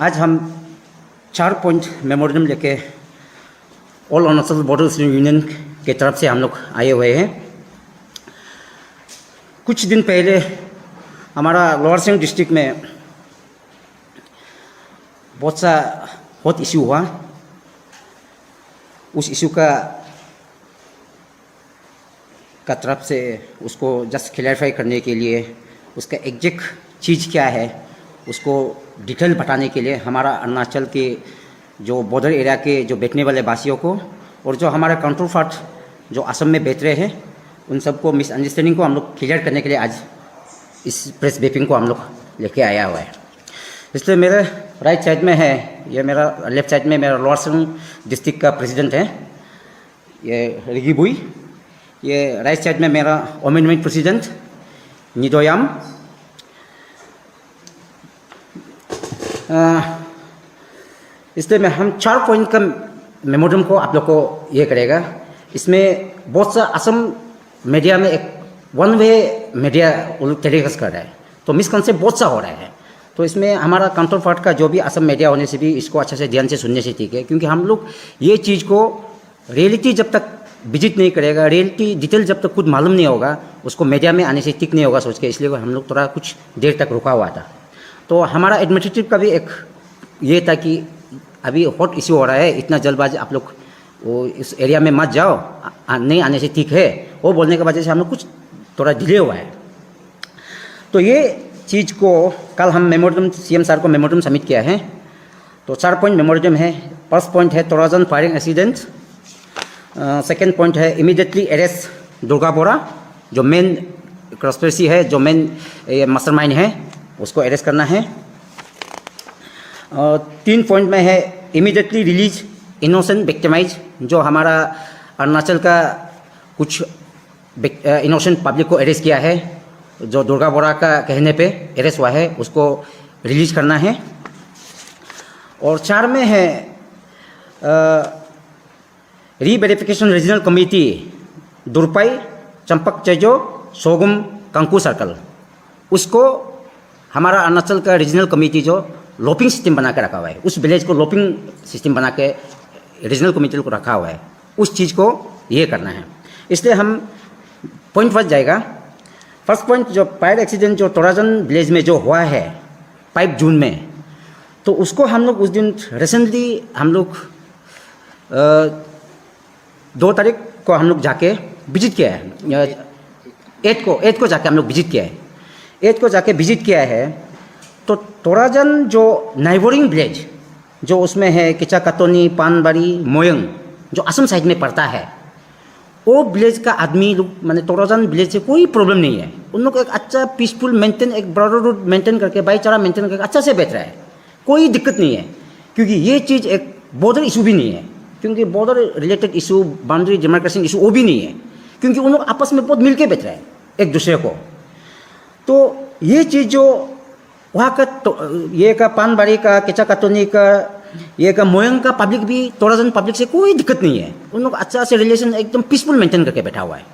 आज हम 4 point memorandum लेके all Arunachal border student union के तरफ से हम लोग आए हुए हैं। कुछ दिन पहले हमारा लोअर सियांग डिस्ट्रिक्ट में बहुत सा हॉट इशू हुआ। उस इशू का तरफ से उसको जस्ट क्लैरिफाई करने के लिए, उसका एग्जैक्ट चीज़ क्या है उसको डिटेल बताने के लिए हमारा अरुणाचल के जो बॉर्डर एरिया के जो बैठने वाले वासियों को और जो हमारे काउंटर पार्ट जो असम में बैठ रहे हैं उन सबको मिसअंडरस्टैंडिंग को हम लोग क्लियर करने के लिए आज इस प्रेस ब्रीफिंग को हम लोग लेके आया हुआ है। इसलिए मेरे राइट साइड में है, ये मेरा लेफ्ट साइड में मेरा लोअर सियांग डिस्ट्रिक्ट का प्रेसिडेंट है, ये रिगी बुई। ये राइट साइड में मेरा ओमेनमेंट प्रेसिडेंट निदोयाम। इसलिए मैं हम 4 पॉइंट का मेमोरेंडम को आप लोग को ये करेगा। इसमें बहुत सा असम मीडिया में एक वन वे मीडिया टेलीकास्ट कर रहा है, तो मिसकंसेप्ट बहुत सा हो रहा है। तो इसमें हमारा काउंटर पार्ट का जो भी असम मीडिया होने से भी इसको अच्छे से ध्यान से सुनने से ठीक है, क्योंकि हम लोग ये चीज़ को रियलिटी जब तक विजिट नहीं करेगा, रियलिटी डिटेल जब तक खुद मालूम नहीं होगा, उसको मीडिया में आने से ठीक नहीं होगा सोच के, इसलिए हम लोग थोड़ा कुछ देर तक रुका हुआ था। तो हमारा एडमिनिस्ट्रेटिव का भी एक ये था कि अभी हॉट इश्यू हो रहा है, इतना जल्दबाजी आप लोग वो इस एरिया में मत जाओ, नहीं आने से ठीक है, वो बोलने की वजह से हम लोग कुछ थोड़ा डिले हुआ है। तो ये चीज़ को कल हम मेमोरेंडम सीएम सर को मेमोरेंडम सबमिट किया है। तो 4 पॉइंट मेमोरेंडम है। फर्स्ट पॉइंट है तोराजन फायरिंग एक्सीडेंट। सेकेंड पॉइंट है इमीडिएटली अरेस्ट दुर्गा बोरा, जो मेन कंस्पिरेसी है, जो मेन मास्टरमाइंड है, उसको अरेस्ट करना है। 3 पॉइंट में है इमीडिएटली रिलीज इनोसेंट विक्टिमाइज, जो हमारा अरुणाचल का कुछ इनोसेंट पब्लिक को अरेस्ट किया है, जो दुर्गा बोरा का कहने पे अरेस्ट हुआ है, उसको रिलीज करना है। और 4 में है रीवेरिफिकेशन रीजनल कमेटी दुरपाई चंपक चेजो सोगुम कंकू सर्कल, उसको हमारा अरुणाचल का रीजनल कमेटी जो लोपिंग सिस्टम बना के रखा हुआ है, उस विलेज को लोपिंग सिस्टम बना के रीजनल कमेटी को रखा हुआ है, उस चीज़ को ये करना है। इसलिए हम पॉइंट फर्स्ट जाएगा। फर्स्ट पॉइंट जो फायर एक्सीडेंट जो तोराजन विलेज में जो हुआ है 5 जून में, तो उसको हम लोग उस दिन रिसेंटली हम लोग 2 तारीख को हम लोग जाके विजिट किया है। 8 को जाके हम लोग विजिट किया है। 8 को जाके विजिट किया है। तो तोराजन जो नाइबरिंग विलेज जो उसमें है किचाकतोनी, पानबाड़ी, मोयंग, जो असम साइड में पड़ता है, वो विलेज का आदमी लोग मैंने तोराजन विलेज से कोई प्रॉब्लम नहीं है। उन लोग एक अच्छा पीसफुल मेंटेन, एक ब्रदरहुड मेंटेन करके, भाईचारा मेंटेन करके अच्छा से बैठ रहा है, कोई दिक्कत नहीं है। क्योंकि ये चीज़ एक बॉर्डर इशू भी नहीं है, क्योंकि border related issue, boundary demarcation issue वो भी नहीं है, क्योंकि उन लोग आपस में बहुत मिलके बैठ रहे हैं एक दूसरे को। तो ये चीज़ जो वहाँ का तो ये का पानबाड़ी का, किचाकतोनी का, ये का मोयंग का पब्लिक भी तोराजन पब्लिक से कोई दिक्कत नहीं है। उन लोग अच्छा से रिलेशन एकदम पीसफुल मेंटेन करके बैठा हुआ है।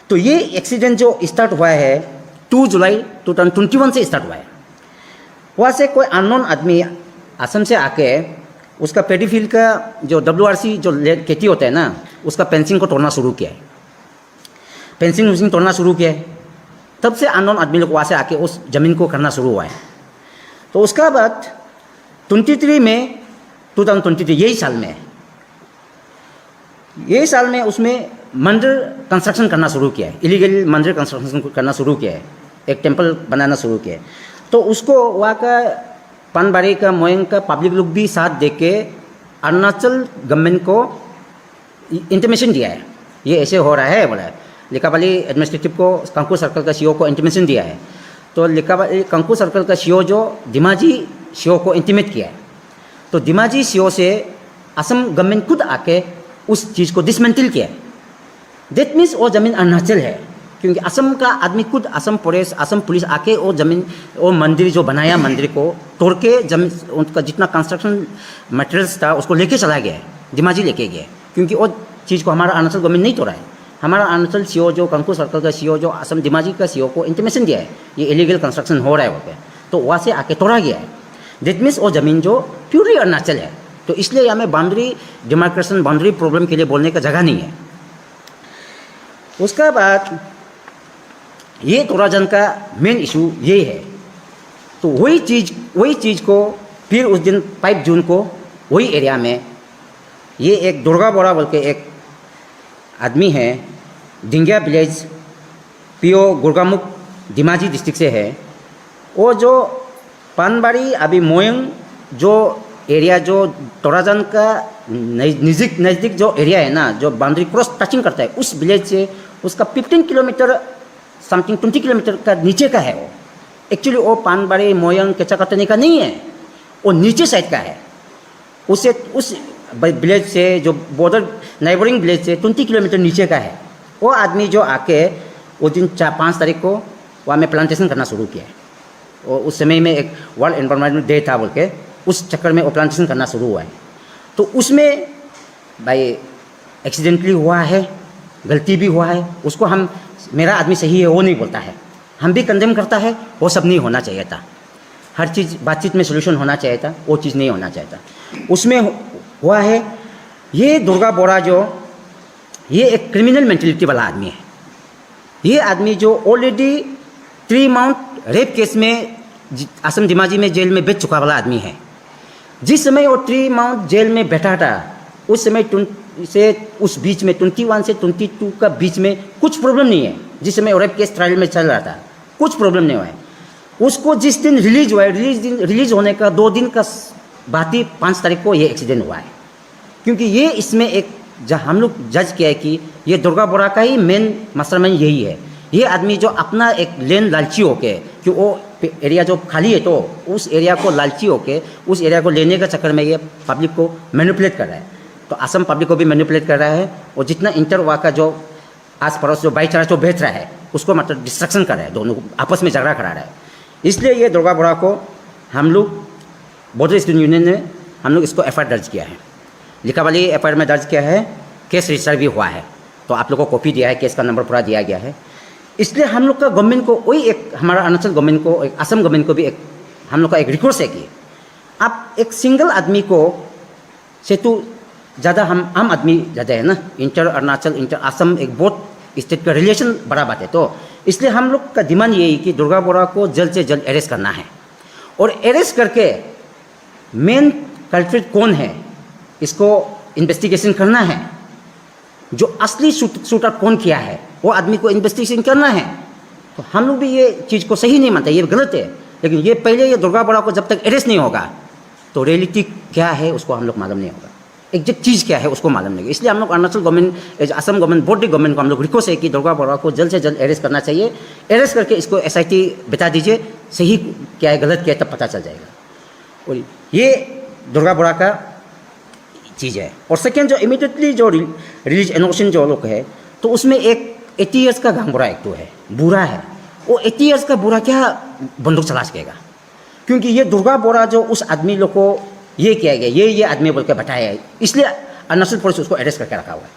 तो ये एक्सीडेंट जो स्टार्ट हुआ है 2 जुलाई 2021 से स्टार्ट हुआ है। वहाँ से कोई अननोन आदमी असम से आके उसका पेडीफील्ड का जो WRC जो खेती होता है ना, उसका फेंसिंग को तोड़ना शुरू किया है। फेंसिंग तोड़ना शुरू किया है, तब से अननोन आदमी लोग वहाँ से आके उस ज़मीन को करना शुरू हुआ है। तो उसका बाद 23 में 2023 यही साल में उसमें मंदिर कंस्ट्रक्शन करना शुरू किया है, इलीगल मंदिर कंस्ट्रक्शन करना शुरू किया है, एक टेंपल बनाना शुरू किया है। तो उसको वहाँ का पानबाड़ी का, मोयंग का पब्लिक लोग भी साथ दे के अरुणाचल गवर्नमेंट को इंटीमेशन दिया है, ये ऐसे हो रहा है बोला है। लिकाबाली एडमिनिस्ट्रेटिव को कंकू सर्कल का सीओ को इंटीमेशन दिया है। तो लिकाबाली कंकू सर्कल का सीओ जो दिमाजी सीओ को इंटीमेट किया है, तो दिमाजी सीओ से असम गवर्नमेंट खुद आके उस चीज़ को डिसमेंटल किया है। दैट मीन्स वो ज़मीन अरुणाचल है, क्योंकि असम का आदमी खुद, असम फॉरेस्ट, असम पुलिस आके वो ज़मीन, वो मंदिर जो बनाया, मंदिर को तोड़ के ज़मीन, उनका जितना कंस्ट्रक्शन मटेरियल्स था उसको लेके चला गया है, दिमाजी लेके गया, क्योंकि वो चीज़ को हमारा अरुणाचल गवर्नमेंट नहीं तोड़ा है। हमारा अरुणाचल सीओ जो कंकू सर्कल का सीओ जो असम दिमाजी का सीओ को इंटीमेशन दिया है, ये इलीगल कंस्ट्रक्शन हो रहा है वहाँ पे, तो वहाँ से आके तोड़ा गया है। दैट मीन्स वो ज़मीन जो प्योरली अरुणाचल है। तो इसलिए हमें बाउंड्री डिमार्केशन, बाउंड्री प्रॉब्लम के लिए बोलने का जगह नहीं है। उसका बाद ये तोराजन का मेन इशू ये है। तो वही चीज़ को फिर उस दिन 5 जून को वही एरिया में ये एक दुर्गा बोरा बोल के एक आदमी है, डिंगिया विलेज, पीओ गुरगामुख धेमाजी डिस्ट्रिक्ट से है। वो जो पानबाड़ी अभी मोयंग जो एरिया जो तोराजन का नज़दीक जो एरिया है ना, जो बाउंड्री क्रॉस टचिंग करता है, उस विलेज से उसका 15 किलोमीटर समथिंग 20 किलोमीटर का नीचे का है। वो एक्चुअली वो पानबाड़ी मोयंग केचाकतनी का नहीं है, वो नीचे साइड का है। उस विलेज से जो बॉर्डर नाइबरिंग विलेज से 20 किलोमीटर नीचे का है। वो आदमी जो आके उस दिन 5 तारीख को वहाँ में प्लांटेशन करना शुरू किया है। और उस समय में एक वर्ल्ड एनवायरनमेंट डे था बोल के उस चक्कर में वो प्लांटेशन करना शुरू हुआ है। तो उसमें भाई एक्सीडेंटली हुआ है, गलती भी हुआ है। उसको हम मेरा आदमी सही है वो नहीं बोलता है, हम भी कंडेम करता है। वो सब नहीं होना चाहिए था। हर चीज़ बातचीत में सोल्यूशन होना चाहिए था, वो चीज़ नहीं होना चाहिए था। उसमें हुआ है ये दुर्गा बोरा जो ये एक क्रिमिनल मेंटेलिटी वाला आदमी है। ये आदमी जो ऑलरेडी 3 माउंट रेप केस में असम धेमाजी में जेल में बैठ चुका वाला आदमी है। जिस समय वो 3 माउंट जेल में बैठा था उस समय उस बीच में 21 से 22 का बीच में कुछ प्रॉब्लम नहीं है। जिस समय रेप केस ट्रायल में चल रहा था कुछ प्रॉब्लम नहीं हुआ है। उसको जिस दिन रिलीज हुआ है, रिलीज होने का 2 दिन का बाद ही 5 तारीख को ये एक्सीडेंट हुआ है। क्योंकि ये इसमें एक जहाँ हम लोग जज किया है कि ये दुर्गा बोरा का ही मेन मास्टरमाइंड यही है। ये आदमी जो अपना एक लेन लालची होके, कि वो एरिया जो खाली है तो उस एरिया को लालची होके उस एरिया को लेने के चक्कर में ये पब्लिक को मैनिपुलेट कर रहा है। तो असम पब्लिक को भी मैनिपुलेट कर रहा है और जितना इंटर हुआ का जो आस पड़ोस जो भाईचारा जो बेच रहा है उसको मतलब डिस्ट्रक्शन कर रहा है, दोनों आपस में झगड़ा करा रहा है। इसलिए ये दुर्गा बोरा को हम लोग बॉर्डर स्टूडेंट यूनियन ने हम लोग इसको एफआईआर दर्ज किया है, लिखावाली एफआईआर में दर्ज किया है, केस रजिस्टर भी हुआ है। तो आप लोग को कॉपी दिया है, केस का नंबर पूरा दिया गया है। इसलिए हम लोग का गवर्नमेंट को वही एक हमारा अरुणाचल गवर्नमेंट को, एक असम गवर्नमेंट को भी एक हम लोग का एक रिक्वेस्ट है कि आप एक सिंगल आदमी को से तो ज़्यादा हम आम आदमी ज़्यादा है ना, इंटर अरुणाचल इंटर असम एक बहुत स्टेट का रिलेशन बड़ा बात है। तो इसलिए हम लोग का डिमांड यही कि दुर्गा बोरा को जल्द से जल्द अरेस्ट करना है और अरेस्ट करके मेन कल्प्रिट कौन है इसको इन्वेस्टिगेशन करना है। जो असली शूटर कौन किया है वो आदमी को इन्वेस्टिगेशन करना है। तो हम लोग भी ये चीज़ को सही नहीं मानते, ये गलत है। लेकिन ये पहले ये दुर्गा बोरा को जब तक अरेस्ट नहीं होगा तो रियलिटी क्या है उसको हम लोग मालूम नहीं होगा, एग्जैक्ट चीज़ क्या है उसको मालूम नहीं। इसलिए हम लोग Arunachal government, Assam government, border government को हम लोग रिक्वेस्ट है कि दुर्गा बोरा को जल्द से जल्द अरेस्ट करना चाहिए। अरेस्ट करके इसको SIT बता दीजिए सही क्या है गलत क्या है, तब पता चल जाएगा। और ये दुर्गा बोरा का चीज़ है। और सेकेंड जो इमीडिएटली जो रिलीज एनोशन जो लोग है तो उसमें एक 80 ईयर्स का गांगुरा एक तो है, बुरा है। वो 80 ईयर्स का बुरा क्या बंदूक चला सकेगा, क्योंकि ये दुर्गा बोरा जो उस आदमी लोग को ये किया गया, ये आदमी बोल के बैठाया है, इसलिए अरुणाचल पुलिस उसको अरेस्ट करके रखा हुआ है।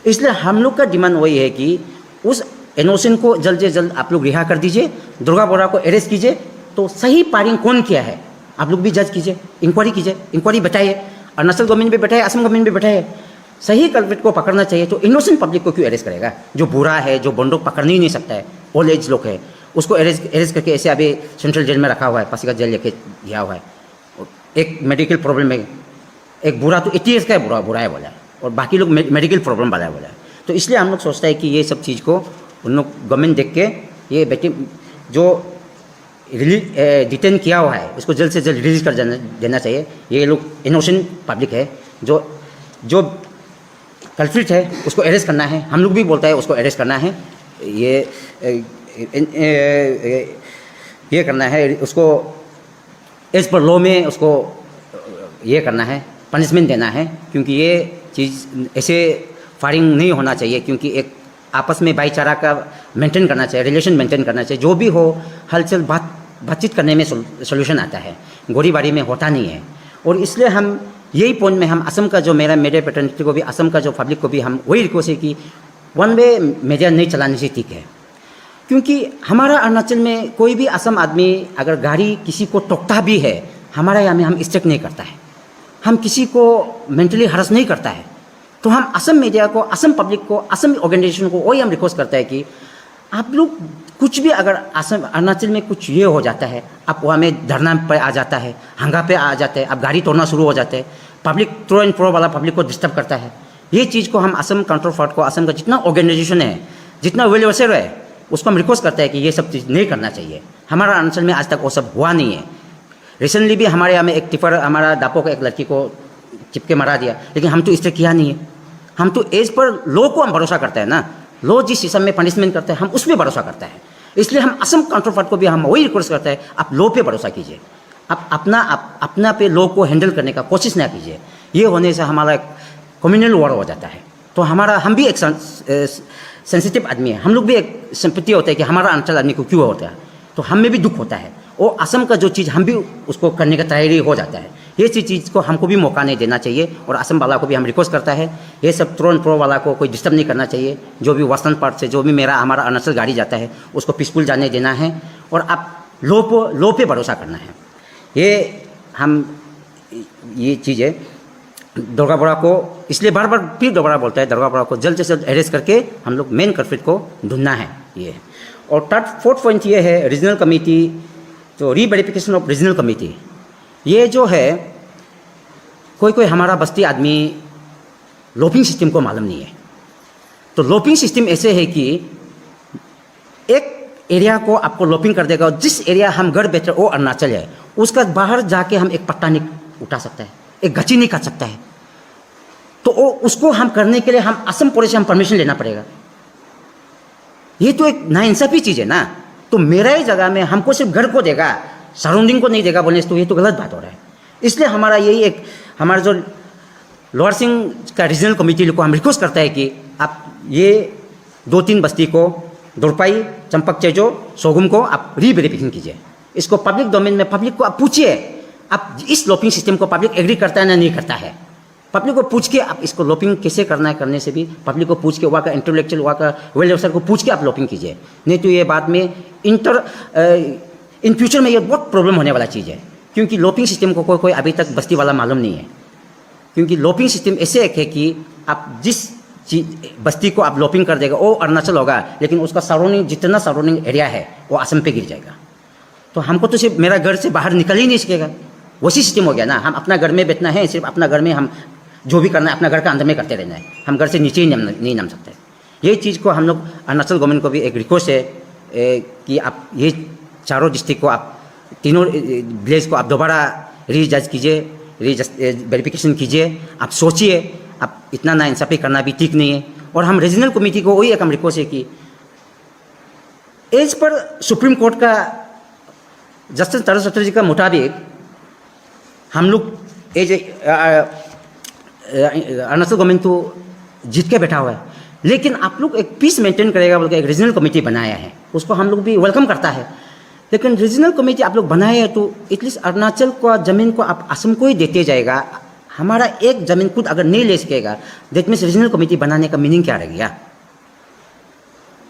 इसलिए हम लोग का डिमांड वही है कि उस एनोशन को जल्द से जल्द आप लोग रिहा कर दीजिए, दुर्गा बोरा को अरेस्ट कीजिए। तो सही पारिंग कौन किया है आप लोग भी जज कीजिए, इंक्वायरी कीजिए, इंक्वायरी बैठाइए, अरुणाचल गवर्नमेंट भी बैठाए, असम गवर्नमेंट भी बैठाए। सही कल्प्रिट को पकड़ना चाहिए। तो इनोसेंट पब्लिक को क्यों अरेस्ट करेगा? जो बुरा है, जो बंदूक पकड़ ही नहीं सकता है, ओल्ड एज लोग है, उसको अरेस्ट करके ऐसे अभी सेंट्रल जेल में रखा हुआ है, पासीघाट जेल लेके दिया हुआ है। एक मेडिकल प्रॉब्लम है, एक बुरा तो 80 ईयर्स का है, बुरा है बोला, और बाकी लोग मेडिकल प्रॉब्लम वाला है बोला। तो इसलिए हम लोग सोचते हैं कि ये सब चीज़ को उन लोग गवर्नमेंट देख के ये बेटी जो डिटेन किया हुआ है उसको जल्द से जल्द रिलीज कर देना चाहिए। ये लोग इनोसेंट पब्लिक है, जो कल्प्रिट है उसको अरेस्ट करना है। हम लोग भी बोलता है उसको अरेस्ट करना है, ये करना है, उसको एज पर लॉ में उसको ये करना है, पनिशमेंट देना है। क्योंकि ये चीज़ ऐसे फायरिंग नहीं होना चाहिए, क्योंकि एक आपस में भाईचारा का मेंटेन करना चाहिए, रिलेशन मेंटेन करना चाहिए। जो भी हो हलचल बातचीत करने में सोल्यूशन आता है, गोलीबारी में होता नहीं है। और इसलिए हम यही पॉइंट में हम असम का जो मेरे प्रतिनिधि को भी, असम का जो पब्लिक को भी हम वही रिक्वेस्ट है कि वन वे मीडिया नहीं चलाने से ठीक है। क्योंकि हमारा अरुणाचल में कोई भी असम आदमी अगर गाड़ी किसी को टोकता भी है हमारे यहाँ में हम स्ट्रिक्ट नहीं करता है, हम किसी को मेंटली हरस नहीं करता है। तो हम असम मीडिया को, असम पब्लिक को, असम ऑर्गेनाइजेशन को वही हम रिक्वेस्ट करते हैं कि आप लोग कुछ भी अगर असम अरुणाचल में कुछ ये हो जाता है, आप वहाँ में धरना पे आ जाता है, हंगा पे आ जाते हैं, आप गाड़ी तोड़ना शुरू हो जाते हैं, पब्लिक थ्रो एंड फ्रो वाला पब्लिक को डिस्टर्ब करता है। ये चीज़ को हम असम काउंटर फ्रॉड को, असम का जितना ऑर्गेनाइजेशन है, जितना वेल विशर है, उसको हम रिक्वेस्ट करते हैं कि ये सब चीज़ नहीं करना चाहिए। हमारा अरुणाचल में आज तक वो सब हुआ नहीं है। रिसेंटली भी हमारे यहाँ में एक टिफर, हमारा दापो का एक लड़की को चिपके मारा दिया, लेकिन हम तो इससे किया नहीं है। हम तो एज पर लॉ को हम भरोसा करते हैं ना, लॉ जिस सिस्टम में पनिशमेंट करते हैं हम उसमें भरोसा करते हैं। इसलिए हम असम काउंटर फ्रॉड को भी हम वही रिक्वेस्ट करते हैं, आप लॉ पे भरोसा कीजिए, आप अपना पे लॉ को हैंडल करने का कोशिश ना कीजिए। ये होने से हमारा एक कम्युनल वॉर हो जाता है। तो हम भी एक सेंसिटिव आदमी है, हम लोग भी एक सिंपैथी होता है कि हमारा अंचल आदमी को क्यों होता है, तो हमें भी दुख होता है। और असम का जो चीज़ हम भी उसको करने का तैयारी हो जाता है। ये चीज़ को हमको भी मौका नहीं देना चाहिए, और असम वाला को भी हम रिक्वेस्ट करता है, ये सब थ्रो एंड फ्रो वाला को कोई डिस्टर्ब नहीं करना चाहिए। जो भी वेस्टर्न पार्ट से जो भी हमारा अरुणाचल गाड़ी जाता है उसको पीसफुल जाने देना है, और आप लो पे भरोसा करना है। ये चीज़ है। दुर्गा बोरा को इसलिए बार बार फिर दोबारा बोलता है, दुर्गा बोरा को जल्द से जल्द अरेस्ट करके हम लोग मेन कल्प्रिट को ढूंढना है ये। और फोर्थ पॉइंट ये है रीजनल कमेटी, तो रीवेरिफिकेशन ऑफ रीजनल कमेटी। ये जो है कोई हमारा बस्ती आदमी लोपिंग सिस्टम को मालूम नहीं है। तो लोपिंग सिस्टम ऐसे है कि एक एरिया को आपको लोपिंग कर देगा, जिस एरिया हम घर बैठे वो अरुणाचल है, उसका बाहर जाके हम एक पट्टा नहीं उठा सकता है, एक गची नहीं काट सकता है। तो उसको हम करने के लिए हम असम पुलिस से हम परमिशन लेना पड़ेगा। ये तो एक नाइंसाफी चीज़ है ना। तो मेरा ही जगह में हमको सिर्फ घर को देगा, सराउंडिंग को नहीं देगा बोलने से तो ये तो गलत बात हो रहा है। इसलिए हमारा यही एक हमारा जो लोअर सिंह का रीजनल कमेटी को हम रिक्वेस्ट करता है कि आप ये 2-3 बस्ती को, दुरपाई, चंपक चेजो, सोगुम को आप रीवेरिफिकेशन कीजिए। इसको पब्लिक डोमेन में पब्लिक को आप पूछिए, आप इस लोपिंग सिस्टम को पब्लिक एग्री करता है ना नहीं करता है। पब्लिक को पूछ के आप इसको लोपिंग कैसे करना है, करने से भी पब्लिक को पूछ के, वहाँ का इंटेलेक्चुअल, वहाँ का वेल विशर को पूछ के आप लोपिंग कीजिए। नहीं तो ये बाद में इन फ्यूचर में ये बहुत प्रॉब्लम होने वाला चीज़ है, क्योंकि लोपिंग सिस्टम को कोई अभी तक बस्ती वाला मालूम नहीं है। क्योंकि लोपिंग सिस्टम ऐसे एक है कि आप जिस बस्ती को आप लोपिंग कर देगा वो अरुणाचल होगा, लेकिन उसका सराउंडिंग जितना सराउंडिंग एरिया है वो असम पे गिर जाएगा। तो हमको तो सिर्फ मेरा घर से बाहर निकल ही नहीं सकेगा, वैसी सिस्टम हो गया ना। हम अपना घर में बैठना है, सिर्फ अपना घर में हम जो भी करना है अपना घर का अंदर में करते रहना है, हम घर से नीचे ही नहीं नाम सकते। ये चीज़ को हम लोग अरुणाचल गवर्नमेंट को भी एक रिक्वेस्ट है कि आप ये चारों डिस्ट्रिक्ट को, आप तीनों विलेज को आप दोबारा रीजज कीजिए, वेरिफिकेशन कीजिए। आप सोचिए, आप इतना नाइंसाफी करना भी ठीक नहीं है। और हम रीजनल कमेटी को वही एक हम रिक्वेस्ट है कि एज पर सुप्रीम कोर्ट का जस्टिस तरस चटर्जी का मुताबिक हम लोग एज अरुणाचल गवर्नमेंट तो जीत के बैठा हुआ है, लेकिन आप लोग एक पीस मेंटेन करेगा बोल के एक रीजनल कमेटी बनाया है, उसको हम लोग भी वेलकम करता है। लेकिन रीजनल कमेटी आप लोग बनाए हैं तो एटलीस्ट अरुणाचल का ज़मीन को आप असम को ही देते जाएगा। हमारा एक ज़मीन खुद अगर नहीं ले सकेगा, दैट मीन्स रीजनल कमेटी बनाने का मीनिंग क्या रह गया।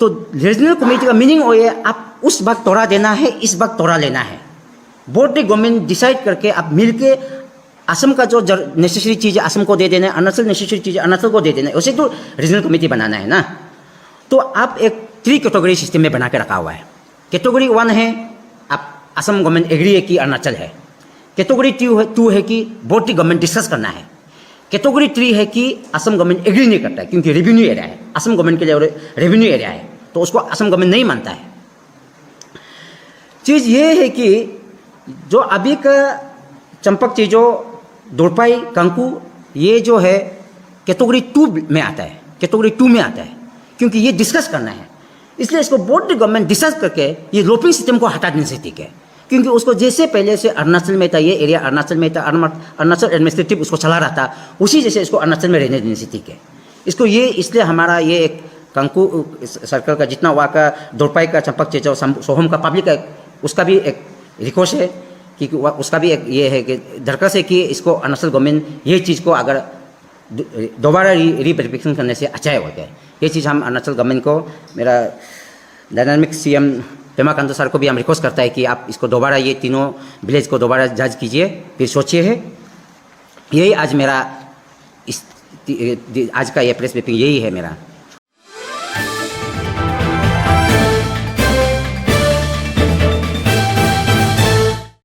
तो रीजनल कमेटी का मीनिंग वो है, आप उस वक्त तोड़ा देना है, इस वक्त तोड़ा लेना है। बोर्ड गवर्नमेंट डिसाइड करके आप मिलके असम का जो नेसेसरी चीज़ है असम को दे देना है, अरुणाचल नेसेसरी चीज़ है अरुणाचल को दे देना है, उसे तो रीजनल कमेटी बनाना है ना। तो आप एक 3 कैटेगरी सिस्टम में बना के रखा हुआ है। कैटेगरी 1 है आप असम गवर्नमेंट एग्री है कि अरुणाचल है। कैटेगरी 2 है कि बोर्ड गवर्नमेंट डिस्कस करना है। कैटेगरी 3 है कि असम गवर्नमेंट एग्री नहीं करता है, क्योंकि रेवेन्यू एरिया है, असम गवर्नमेंट के लिए रेवेन्यू एरिया है, तो उसको असम गवर्नमेंट नहीं मानता है। चीज़ ये है कि जो अभी का चंपक चीजो, दुरपाई, कंकू, ये जो है कैटेगरी 2 में आता है, कैटेगरी 2 में आता है, क्योंकि ये डिस्कस करना है। इसलिए इसको बोर्ड गवर्नमेंट डिस्कस करके ये लोपिंग सिस्टम को हटा देने से ठीक है, क्योंकि उसको जैसे पहले से अरुणाचल में था, ये एरिया अरुणाचल में था, अरुणाचल एडमिनिस्ट्रेटिव उसको चला रहा था, उसी जैसे इसको अरुणाचल में रहने देने से ठीक है। इसको ये इसलिए हमारा ये एक कंकू सर्कल का जितना वहाँ का दुरपाई का, चंपक चेचो, सोहम का पब्लिक है, उसका भी एक रिक्वेस्ट है कि उसका भी एक ये है कि दरखास्त है कि इसको अरुणाचल गवर्नमेंट ये चीज़ को अगर दोबारा रीवेरिफिकेशन करने से अच्छा है होता है। ये चीज़ हम अरुणाचल गवर्नमेंट को, मेरा dynamic CM Pema Khandu sir को भी हम रिक्वेस्ट करता है कि आप इसको दोबारा ये तीनों विलेज को दोबारा जज कीजिए, फिर सोचिए है। यही आज मेरा आज का ये प्रेस ब्रीफिंग यही है मेरा।